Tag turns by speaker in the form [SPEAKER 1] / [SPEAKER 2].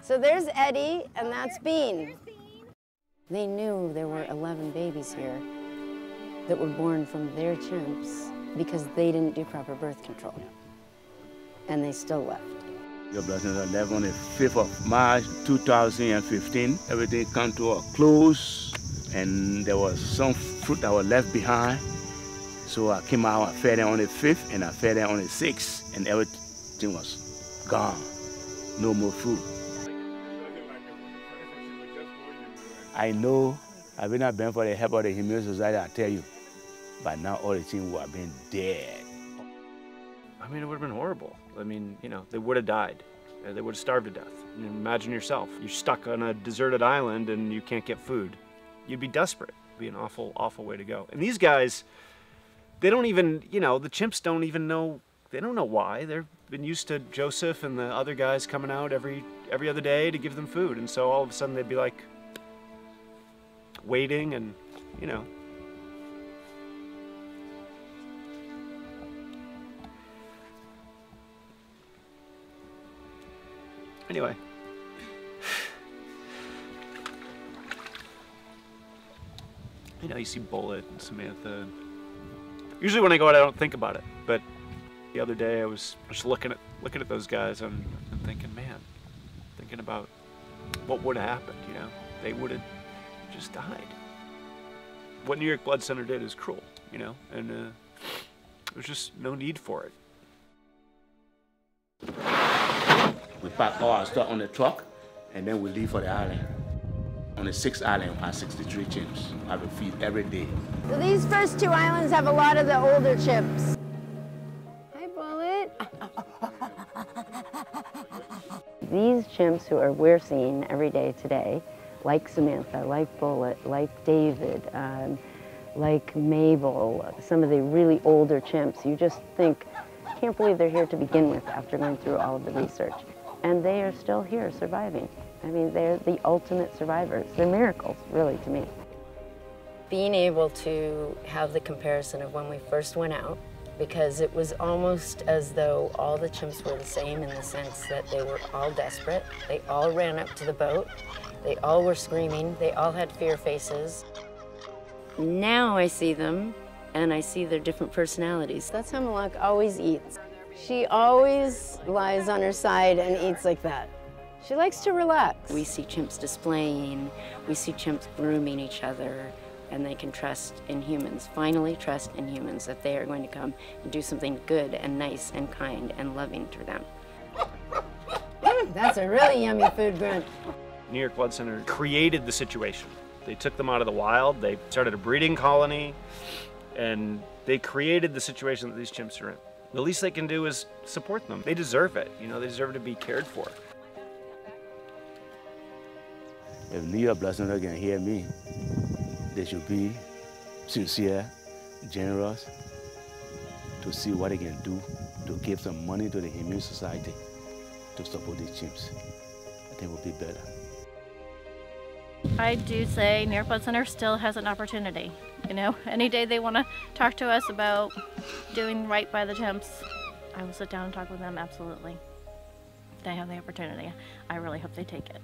[SPEAKER 1] So there's Eddie, and that's Bean. They knew there were 11 babies here that were born from their chimps because they didn't do proper birth control. And they still left.
[SPEAKER 2] Your blessings are left on the 5th of March 2015. Everything come to a close, and there was some fruit that was left behind. So I came out, I fed them on the 5th, and I fed them on the 6th, and everything was gone. No more food. I know, if it not been for the help of the Humane Society, I tell you, by now all the things would have been dead.
[SPEAKER 3] I mean, it would have been horrible. I mean, you know, they would have died. They would have starved to death. You know, imagine yourself, you're stuck on a deserted island and you can't get food. You'd be desperate. It'd be an awful, awful way to go. And these guys, they don't even, you know, the chimps don't even know, they don't know why. They've been used to Joseph and the other guys coming out every other day to give them food. And so all of a sudden they'd be like, waiting and, you know. Anyway. You know, you see Bullet and Samantha. Usually when I go out, I don't think about it. But the other day I was just looking at those guys and thinking, man, thinking about what would have happened, you know. They would have just died. What New York Blood Center did is cruel, you know, and there was just no need for it.
[SPEAKER 2] We pack all our stuff on the truck, and then we leave for the island. On the 6th island, we have 63 chimps. I have to feed every day.
[SPEAKER 1] So these first 2 islands have a lot of the older chimps. Hi, Bullet. These chimps who we're seeing every day today, like Samantha, like Bullet, like David, like Mabel, some of the really older chimps, you just think, can't believe they're here to begin with after going through all of the research. And they are still here surviving. I mean, they're the ultimate survivors. They're miracles, really, to me. Being able to have the comparison of when we first went out, because it was almost as though all the chimps were the same in the sense that they were all desperate. They all ran up to the boat. They all were screaming. They all had fear faces. Now I see them, and I see their different personalities. That's how Malak always eats. She always lies on her side and eats like that. She likes to relax. We see chimps displaying. We see chimps grooming each other, and they can trust in humans, finally trust in humans, that they are going to come and do something good and nice and kind and loving to them. That's a really yummy food grunt.
[SPEAKER 3] New York Blood Center created the situation. They took them out of the wild, they started a breeding colony, and they created the situation that these chimps are in. The least they can do is support them. They deserve it, you know, they deserve to be cared for.
[SPEAKER 2] If New York Blood Center can hear me, they should be sincere, generous, to see what they can do to give some money to the Humane Society to support these chimps. I think it would be better.
[SPEAKER 4] I do say New York Blood Center still has an opportunity. You know, any day they want to talk to us about doing right by the chimps, I will sit down and talk with them, absolutely. They have the opportunity. I really hope they take it.